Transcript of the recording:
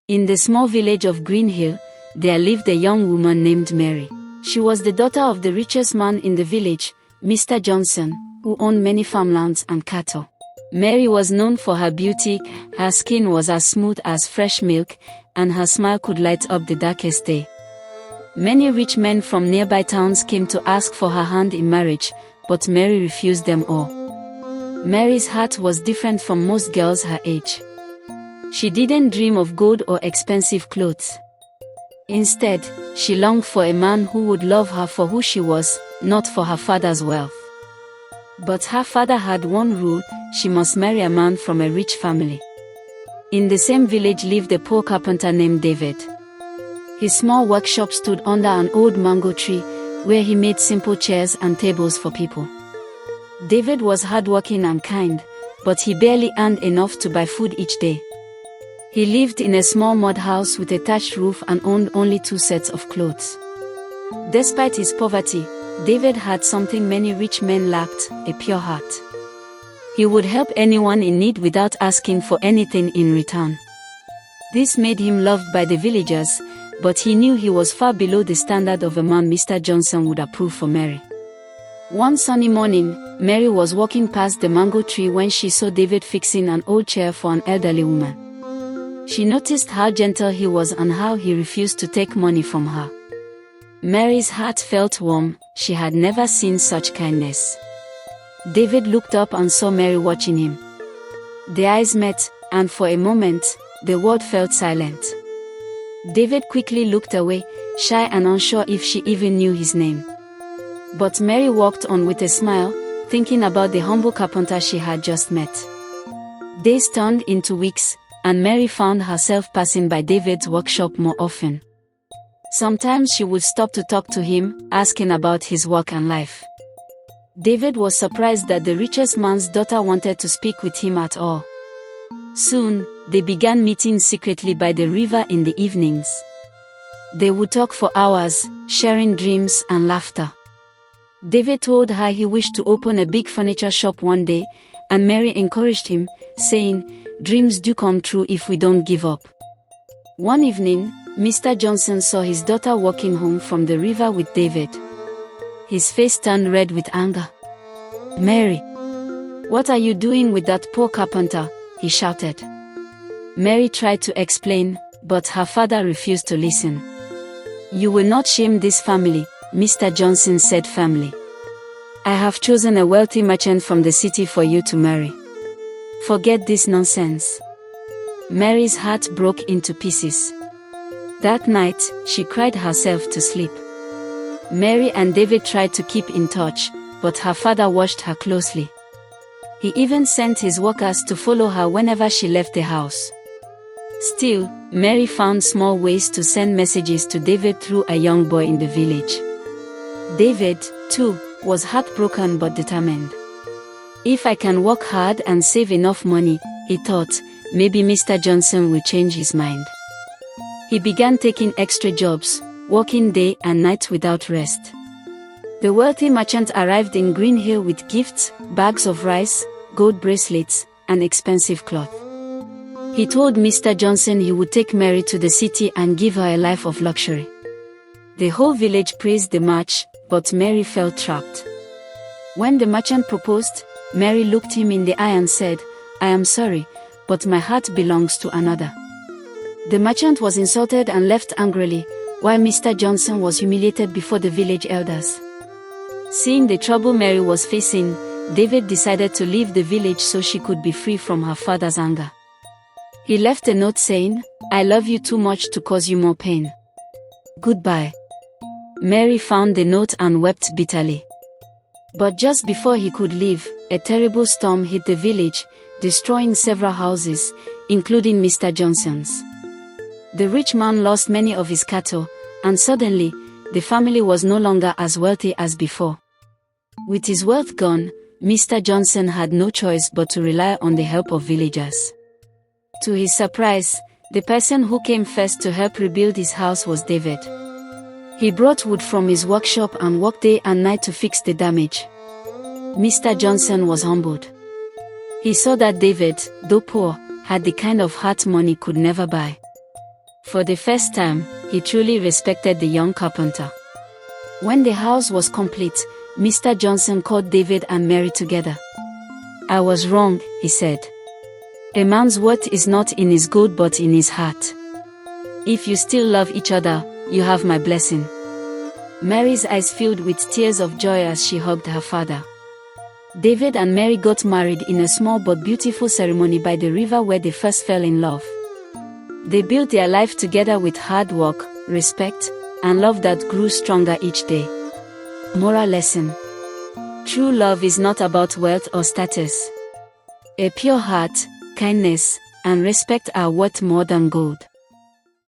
In the small village of Greenhill, there lived a young woman named Mary. She was the daughter of the richest man in the village, Mr. Johnson, who owned many farmlands and cattle. Mary was known for her beauty, her skin was as smooth as fresh milk, and her smile could light up the darkest day. Many rich men from nearby towns came to ask for her hand in marriage, but Mary refused them all. Mary's heart was different from most girls her age. She didn't dream of gold or expensive clothes. Instead, she longed for a man who would love her for who she was, not for her father's wealth. But her father had one rule: she must marry a man from a rich family. In the same village lived a poor carpenter named David. His small workshop stood under an old mango tree, where he made simple chairs and tables for people. David was hardworking and kind, but he barely earned enough to buy food each day. He lived in a small mud house with a thatched roof and owned only 2 sets of clothes. Despite his poverty, David had something many rich men lacked: a pure heart. He would help anyone in need without asking for anything in return. This made him loved by the villagers, but he knew he was far below the standard of a man Mr. Johnson would approve for Mary. One sunny morning, Mary was walking past the mango tree when she saw David fixing an old chair for an elderly woman. She noticed how gentle he was and how he refused to take money from her. Mary's heart felt warm; she had never seen such kindness. David looked up and saw Mary watching him. Their eyes met, and for a moment, the world felt silent. David quickly looked away, shy and unsure if she even knew his name. But Mary walked on with a smile, thinking about the humble carpenter she had just met. Days turned into weeks, and Mary found herself passing by David's workshop more often. Sometimes she would stop to talk to him, asking about his work and life. David was surprised that the richest man's daughter wanted to speak with him at all. Soon, they began meeting secretly by the river in the evenings. They would talk for hours, sharing dreams and laughter. David told her he wished to open a big furniture shop one day, and Mary encouraged him, saying, "Dreams do come true if we don't give up." One evening, Mr. Johnson saw his daughter walking home from the river with David. His face turned red with anger. "Mary, what are you doing with that poor carpenter?" he shouted. Mary tried to explain, but her father refused to listen. "You will not shame this family," Mr. Johnson said firmly. "I have chosen a wealthy merchant from the city for you to marry. Forget this nonsense." Mary's heart broke into pieces. That night, she cried herself to sleep. Mary and David tried to keep in touch, but her father watched her closely. He even sent his workers to follow her whenever she left the house. Still, Mary found small ways to send messages to David through a young boy in the village. David, too, was heartbroken but determined. "If I can work hard and save enough money," he thought, "maybe Mr. Johnson will change his mind." He began taking extra jobs, working day and night without rest. The wealthy merchant arrived in Greenhill with gifts, bags of rice, gold bracelets, and expensive cloth. He told Mr. Johnson he would take Mary to the city and give her a life of luxury. The whole village praised the match, but Mary felt trapped. When the merchant proposed, Mary looked him in the eye and said, "I am sorry, but my heart belongs to another." The merchant was insulted and left angrily, while Mr. Johnson was humiliated before the village elders. Seeing the trouble Mary was facing, David decided to leave the village so she could be free from her father's anger. He left a note saying, "I love you too much to cause you more pain. Goodbye." Mary found the note and wept bitterly. But just before he could leave, a terrible storm hit the village, destroying several houses, including Mr. Johnson's. The rich man lost many of his cattle, and suddenly, the family was no longer as wealthy as before. With his wealth gone, Mr. Johnson had no choice but to rely on the help of villagers. To his surprise, the person who came first to help rebuild his house was David. He brought wood from his workshop and worked day and night to fix the damage. Mr. Johnson was humbled. He saw that David, though poor, had the kind of heart money could never buy. For the first time, he truly respected the young carpenter. When the house was complete, Mr. Johnson called David and Mary together. "I was wrong," he said. "A man's worth is not in his gold but in his heart. If you still love each other, you have my blessing." Mary's eyes filled with tears of joy as she hugged her father. David and Mary got married in a small but beautiful ceremony by the river where they first fell in love. They built their life together with hard work, respect, and love that grew stronger each day. Moral lesson: true love is not about wealth or status. A pure heart, kindness, and respect are worth more than gold.